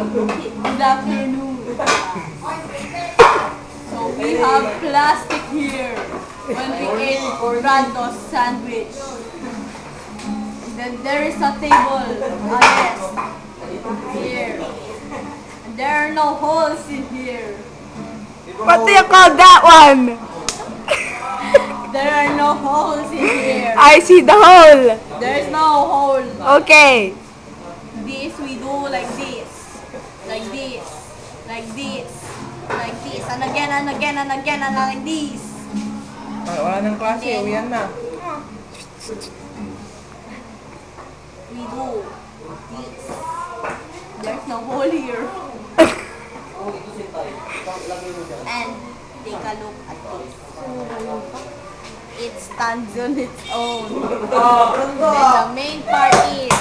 Good afternoon. So we have plastic here when we ate Brando's sandwich. Then there is a table, a desk here. And there are no holes in here. What do you call that one? There are no holes in here. I see the hole. There is no hole. Okay. This we do like this. Like this. Like this. Like this. And again and again and again and like this. Wala nang klase, uwian na. We do this. There's no hole here. And take a look at this. It stands on its own. Then the main part is